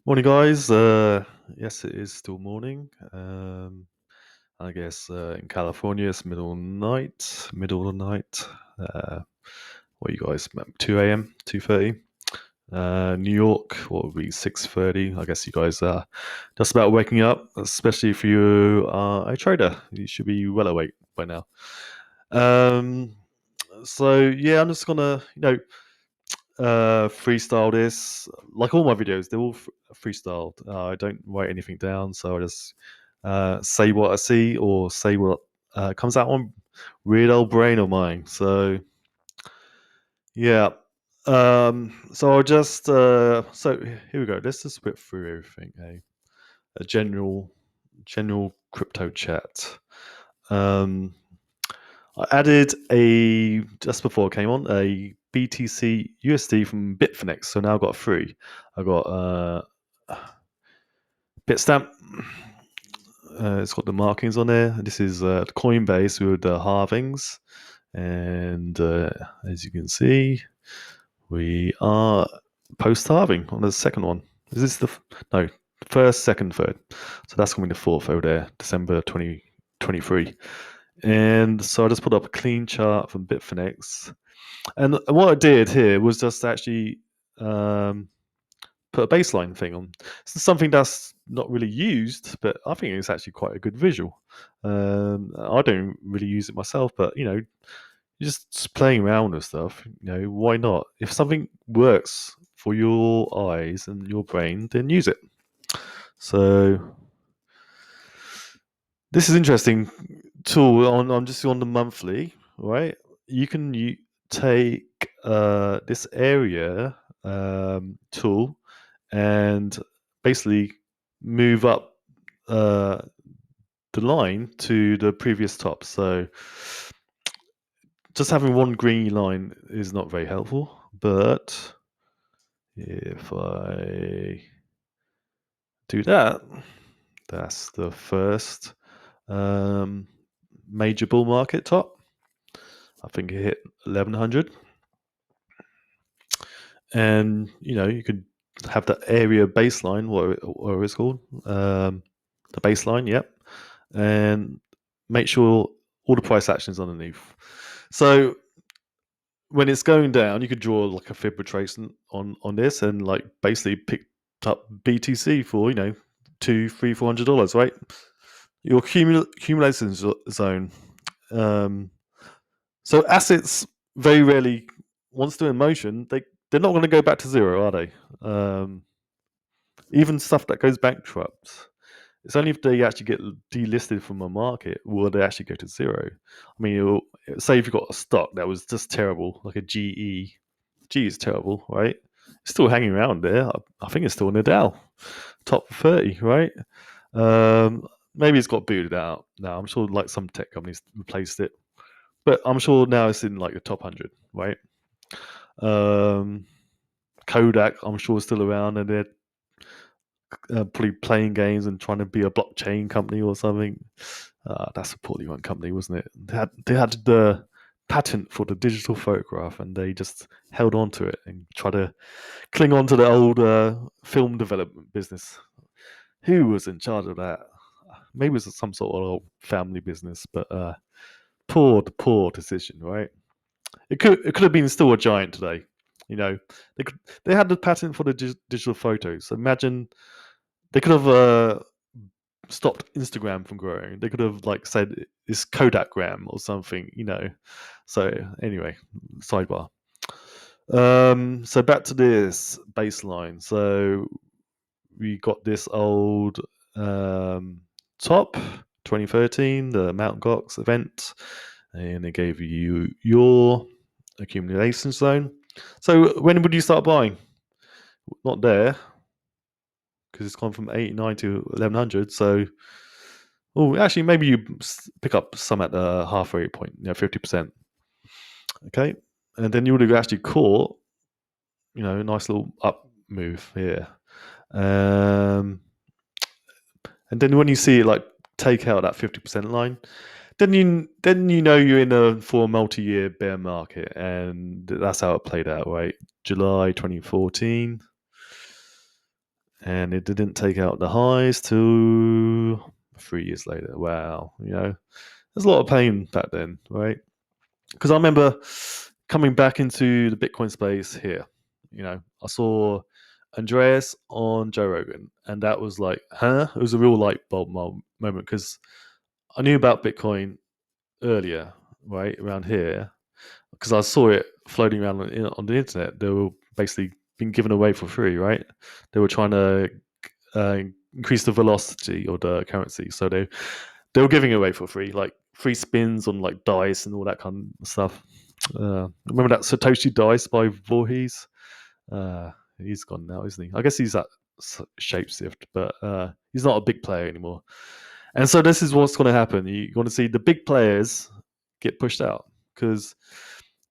Morning, guys. Yes, it is still morning. I guess in California it's middle of the night. Uh, what are you guys? 2 a.m., 2:30. New York, what would be 6:30? I guess you guys are just about waking up, especially if you are a trader. You should be well awake by now. Um, so yeah, I'm just gonna, freestyle this. Like all my videos, they're all freestyled. I don't write anything down, so I just say what I see or say what comes out on weird old brain of mine. So yeah. So I'll just so here we go. Let's just whip through everything. A general crypto chat. Um, I added a just before I came on a BTC USD from Bitfinex, so now I've got three. I got Bitstamp. It's got the markings on there. This is Coinbase with the halvings, and as you can see, we are post halving on the second one. Is this no first, second, third? So that's going to be the fourth over there, December 2023. And so I just put up a clean chart from Bitfinex. And what I did here was just actually put a baseline thing on. This is something that's not really used, but I think it's actually quite a good visual. I don't really use it myself, but just playing around with stuff. Why not? If something works for your eyes and your brain, then use it. So this is interesting tool on. I'm just on the monthly, right? You can take this area tool and basically move up the line to the previous top. So just having one green line is not very helpful. But if I do that, that's the first major bull market top. I think it hit 1100. And you could have the area baseline, what it's called, the baseline, yep, and make sure all the price action is underneath. So when it's going down, you could draw like a fib retracement on this, and like basically pick up BTC for $200, $300, $400, right? Your accumulation zone. So assets very rarely, once they're in motion, they're not going to go back to zero, are they? Even stuff that goes bankrupt, it's only if they actually get delisted from a market will they actually go to zero. I mean, say if you've got a stock that was just terrible, like a GE. GE is terrible, right? It's still hanging around there. I think it's still in the Dow, top 30, right? Maybe it's got booted out now. I'm sure like some tech companies replaced it, but I'm sure now it's in like the top 100, right? Kodak, I'm sure, is still around, and they're probably playing games and trying to be a blockchain company or something. That's a poorly run company, wasn't it? They had the patent for the digital photograph, and they just held on to it and tried to cling on to the old film development business. Who was in charge of that? Maybe it was some sort of old family business, but poor decision, right? It could have been still a giant today. They had the patent for the digital photos. So imagine they could have stopped Instagram from growing. They could have like said it's Kodakgram or something. So anyway, sidebar. So back to this baseline. So we got this old top 2013, the Mt. Gox event, and it gave you your accumulation zone. So when would you start buying? Not there, because it's gone from 89 to 1100. So, actually, maybe you pick up some at the halfway point, 50%. Okay, and then you would have actually caught, a nice little up move here. And then when you see it like take out that 50% line, then you know you're in for a multi-year bear market, and that's how it played out, right? July 2014. and it didn't take out the highs till 3 years later. Wow, there's a lot of pain back then, right? Because I remember coming back into the Bitcoin space here. I saw Andreas on Joe Rogan, and that was like, huh? It was a real light bulb moment because I knew about Bitcoin earlier, right, around here, because I saw it floating around on the internet. They were basically being given away for free, right? They were trying to uh, increase the velocity of the currency, so they were giving it away for free, like free spins on like dice and all that kind of stuff. Remember that Satoshi dice by Voorhees? He's gone now, isn't he? I guess he's at Shapeshift, but he's not a big player anymore. And so this is what's going to happen. You're going to see the big players get pushed out because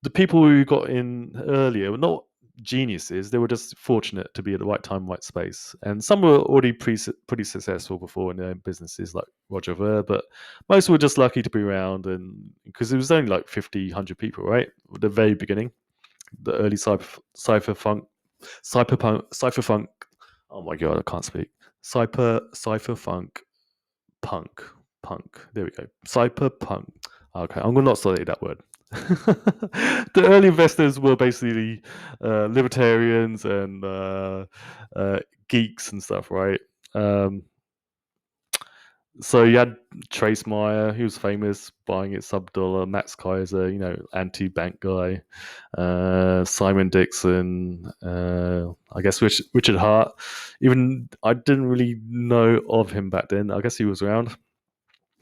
the people who got in earlier were not geniuses. They were just fortunate to be at the right time, right space. And some were already pretty successful before in their own businesses, like Roger Ver, but most were just lucky to be around. And because it was only like 50, 100 people, right? At the very beginning, the early cypherpunk. Oh my god, I can't speak. Cypherpunk punk. There we go. Cyberpunk. Okay, I'm gonna not say that word. The early investors were basically libertarians and geeks and stuff, right? So you had Trace Meyer, he was famous, buying it sub-dollar. Max Kaiser, anti-bank guy. Simon Dixon, I guess Richard Hart. Even I didn't really know of him back then. I guess he was around.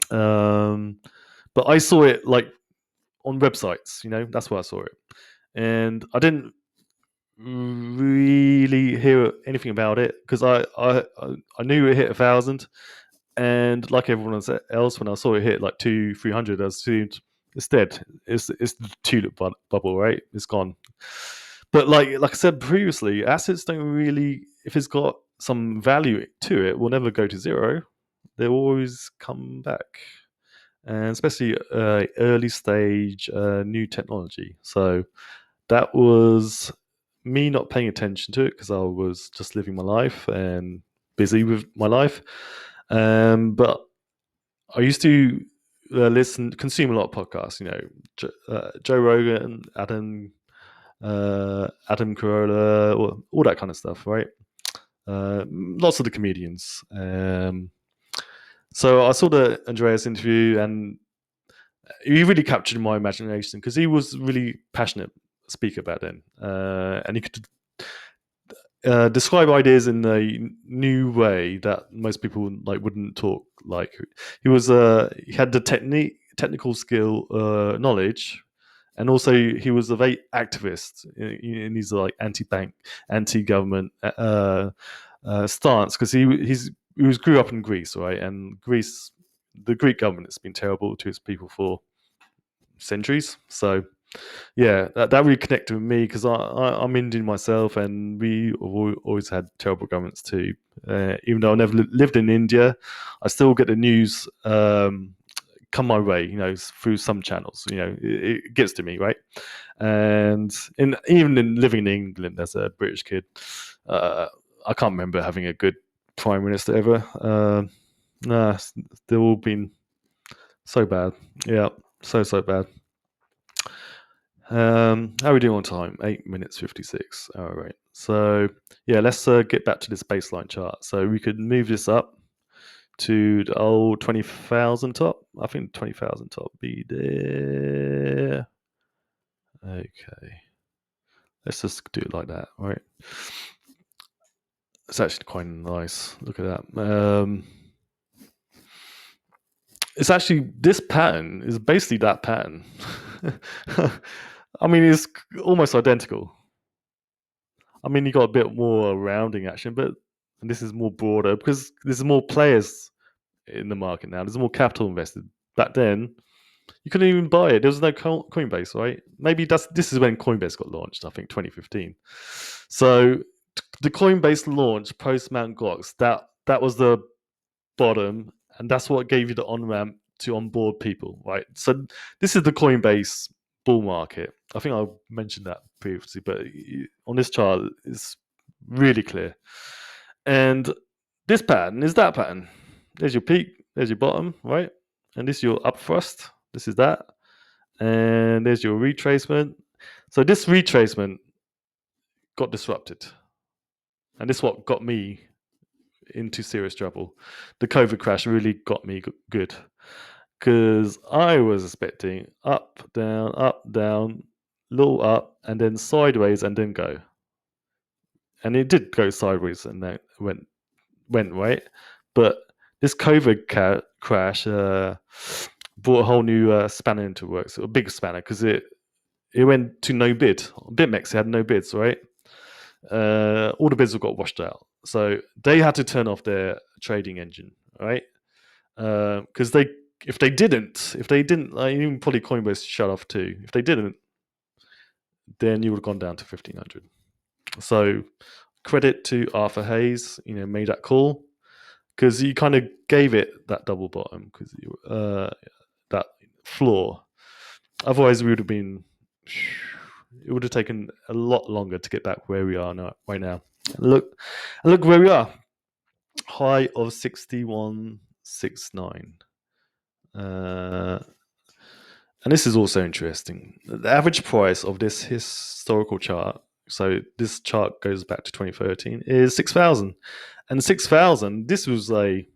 But I saw it like on websites, that's where I saw it. And I didn't really hear anything about it because I knew it hit 1,000. And like everyone else, when I saw it hit like 200-300, I assumed it's dead. It's the tulip bubble, right? It's gone. But like I said previously, assets don't really, if it's got some value to it, will never go to zero. They'll always come back, and especially early stage new technology. So that was me not paying attention to it because I was just living my life and busy with my life. But I used to consume a lot of podcasts. Joe Rogan, Adam Carolla, all that kind of stuff, right? Lots of the comedians. So I saw the Andreas interview, and he really captured my imagination because he was really passionate speaker back then, and he could describe ideas in a new way that most people wouldn't talk like. He had the technical skill, knowledge, and also he was a very activist in his like anti-bank, anti-government stance because he grew up in Greece, right? And Greece, the Greek government has been terrible to its people for centuries. So yeah, that really connected with me because I'm Indian myself, and we have always had terrible governments too. Even though I never lived in India, I still get the news come my way, through some channels. It gets to me, right? And even in living in England as a British kid, I can't remember having a good prime minister ever. Nah, they've all been so bad. Yeah, so bad. How are we doing on time? 8 minutes 56. All right. So yeah, let's get back to this baseline chart. So we could move this up to the old 20,000 top. I think 20,000 top be there. Okay. Let's just do it like that, right? It's actually quite nice. Look at that. It's actually, this pattern is basically that pattern. I mean, it's almost identical. I mean, you got a bit more rounding action, but this is more broader because there's more players in the market now. There's more capital invested. Back then, you couldn't even buy it. There was no Coinbase, right? Maybe this is when Coinbase got launched. I think 2015. So the Coinbase launch post Mt. Gox, that was the bottom, and that's what gave you the on ramp to onboard people, right? So this is the Coinbase bull market. I think I mentioned that previously, but on this chart, it's really clear. And this pattern is that pattern. There's your peak, there's your bottom, right? And this is your up thrust. This is that. And there's your retracement. So this retracement got disrupted. And this is what got me into serious trouble. The COVID crash really got me good. Because I was expecting up, down, little up, and then sideways, and then go. And it did go sideways, and then went right. But this COVID crash brought a whole new spanner into work, so a big spanner, because it went to no bid. BitMEX had no bids, right? All the bids got washed out, so they had to turn off their trading engine, right? Because if they didn't, like, even probably Coinbase shut off too. If they didn't, then you would have gone down to 1500. So credit to Arthur Hayes, made that call, because he kind of gave it that double bottom, because that floor. Otherwise, we would have been. It would have taken a lot longer to get back where we are right now. Look where we are. High of 61.69. And this is also interesting. The average price of this historical chart, so this chart goes back to 2013, is 6,000. And 6,000, this was a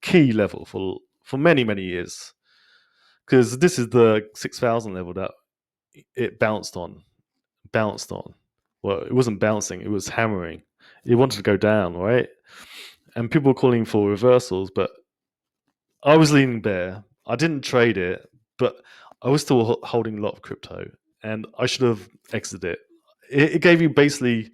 key level for many, many years. Because this is the 6,000 level that it bounced on. Well, it wasn't bouncing, it was hammering. It wanted to go down, right? And people were calling for reversals, but I was leaning bear. I didn't trade it, but I was still holding a lot of crypto, and I should have exited it. It gave you basically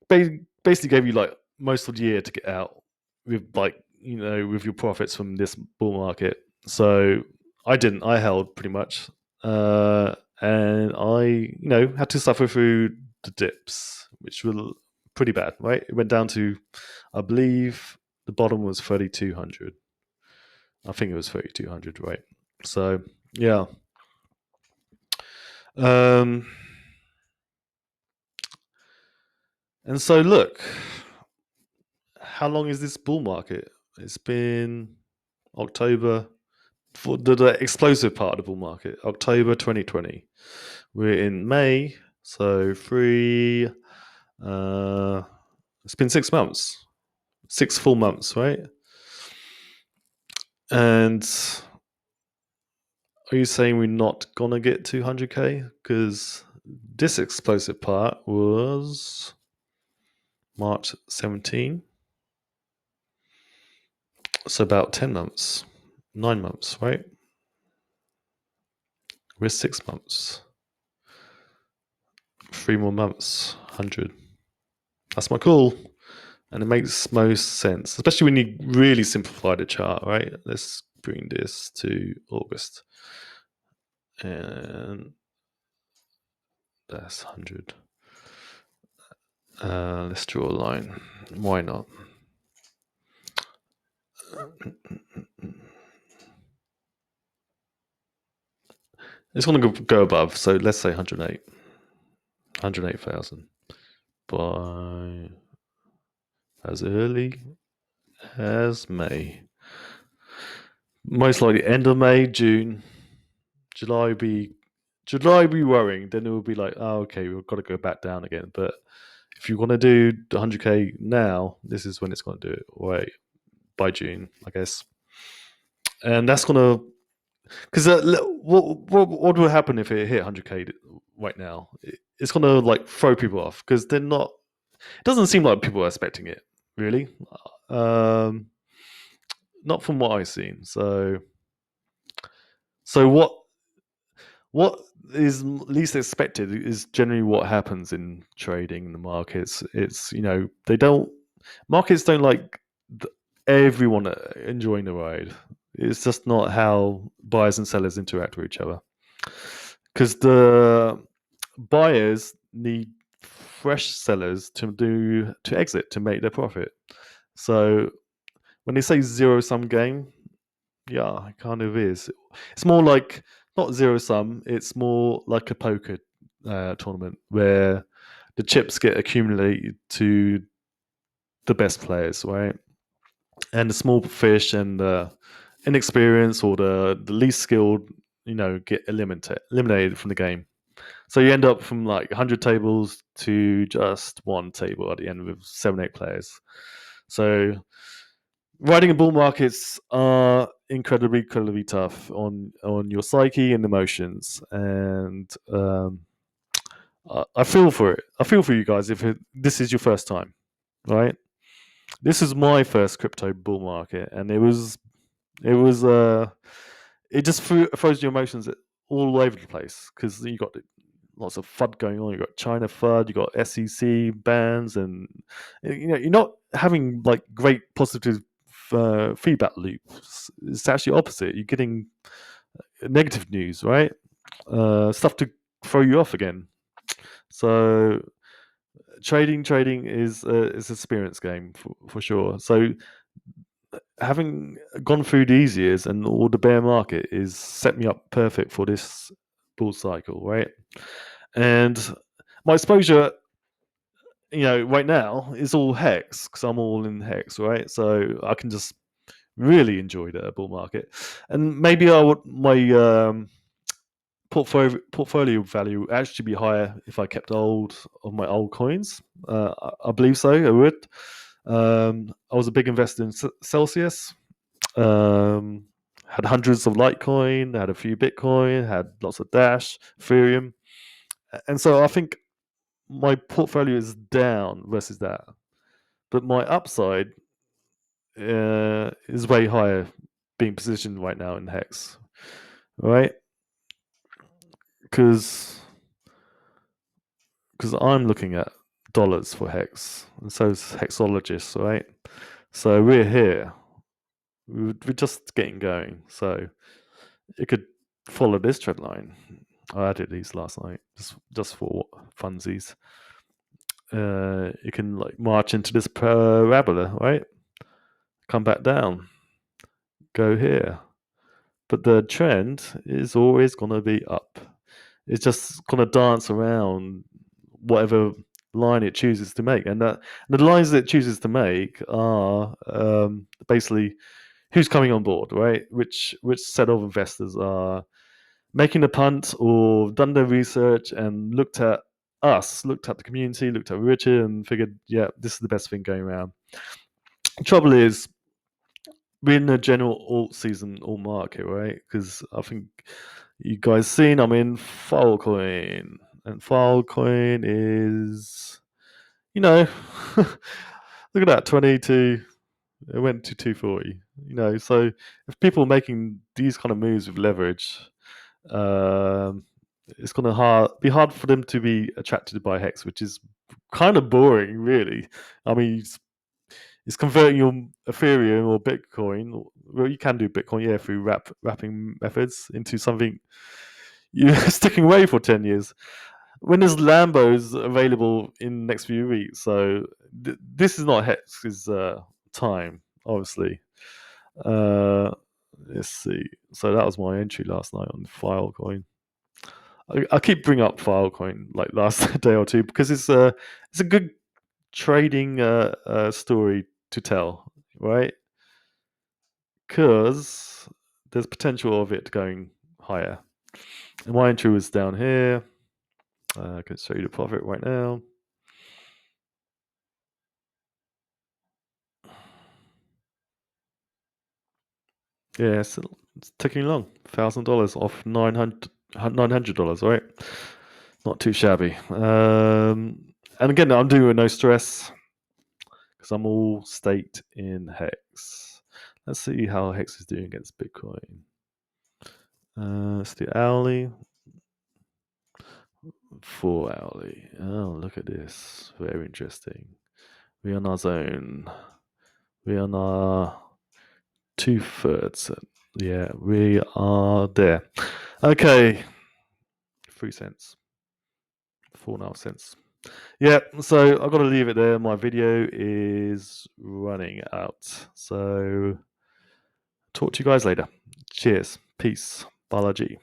gave you like most of the year to get out with, like, with your profits from this bull market. So I didn't. I held pretty much, and I had to suffer through the dips, which were pretty bad. Right, it went down to, I believe, the bottom was 3,200. I think it was 3,200, right? So yeah. And so look, how long is this bull market? It's been October, for the explosive part of the bull market, October 2020. We're in May, so it's been 6 months, 6 full months, right? And are you saying we're not gonna get 200k? Because this explosive part was March 17. So about 10 months, 9 months, right? We're 6 months. 3 more months, 100. That's my call. And it makes most sense, especially when you really simplify the chart, right? Let's bring this to August. And that's 100. Let's draw a line. Why not? It's going to go above, so let's say 108. 108,000 by as early as May. Most likely end of May, June. July be worrying. Then it will be like, oh, okay, we've got to go back down again. But if you want to do the 100k now, this is when it's going to do it. Right, by June, I guess. And that's going to, because what will happen if it hit 100k right now? It's going to like throw people off, because they're not. It doesn't seem like people are expecting it, really. Not from what I've seen. So what is least expected is generally what happens in trading in the markets. It's markets don't like everyone enjoying the ride. It's just not how buyers and sellers interact with each other, because the buyers need fresh sellers to exit, to make their profit. So when they say zero sum game, yeah, it kind of is. It's more like not zero sum. It's more like a poker tournament where the chips get accumulated to the best players, right? And the small fish and the inexperienced or the least skilled, get eliminated from the game. So you end up from like 100 tables to just one table at the end with 7, 8 players. So riding in bull markets are incredibly, incredibly tough on your psyche and emotions. And I feel for it. I feel for you guys if this is your first time, right? This is my first crypto bull market, and it just throws your emotions all over the place because you got lots of FUD going on. You got China FUD, you got SEC bans, and you're not having like great positive feedback loops. It's actually opposite. You're getting negative news, right? Stuff to throw you off again. So trading is an experience game for sure. So having gone through these years and all the bear market is set me up perfect for this bull cycle, right? And my exposure, right now is all hex because I'm all in hex, right? So I can just really enjoy the bull market, and maybe my portfolio value actually be higher if I kept of my old coins. I believe so. I would. I was a big investor in Celsius. Um, had hundreds of Litecoin, had a few Bitcoin, had lots of Dash, Ethereum, and so I think my portfolio is down versus that, but my upside is way higher, being positioned right now in Hex, right? Because I'm looking at dollars for Hex, and so is Hexologists, right? So we're here. We're just getting going. So it could follow this trend line. I added these last night just for funsies. You can like march into this parabola, right? Come back down, go here. But the trend is always going to be up. It's just going to dance around whatever line it chooses to make. And the lines that it chooses to make are basically who's coming on board, right? Which set of investors are making the punt or done their research and looked at us, looked at the community, looked at Richard and figured, yeah, this is the best thing going around. The trouble is, we're in a general alt season, alt market, right? Because I think you guys seen I'm in FILECOIN, and FILECOIN is, look at that, 22. It went to 240. So if people are making these kind of moves with leverage, it's going to be hard for them to be attracted by Hex, which is kind of boring, really. I mean, it's converting your Ethereum or Bitcoin. Well, you can do Bitcoin, yeah, through wrapping methods into something you're sticking away for 10 years. When there's Lambos available in the next few weeks, so this is not Hex's time, obviously. Let's see. So that was my entry last night on FileCoin. I keep bringing up FileCoin like last day or two because it's a good trading story to tell, right? Because there's potential of it going higher. And my entry was down here. I can show you the profit right now. Yeah, it's ticking along. $1,000 off $900, right? Not too shabby. And again, I'm doing no stress because I'm all staked in Hex. Let's see how Hex is doing against Bitcoin. Let's do hourly. 4 hourly. Oh, look at this. Very interesting. We're on our zone. We're on our 2/3. Yeah, we are there. Okay. 3 cents. 4.5 cents. Yeah, so I've got to leave it there. My video is running out. So talk to you guys later. Cheers. Peace. Balaji.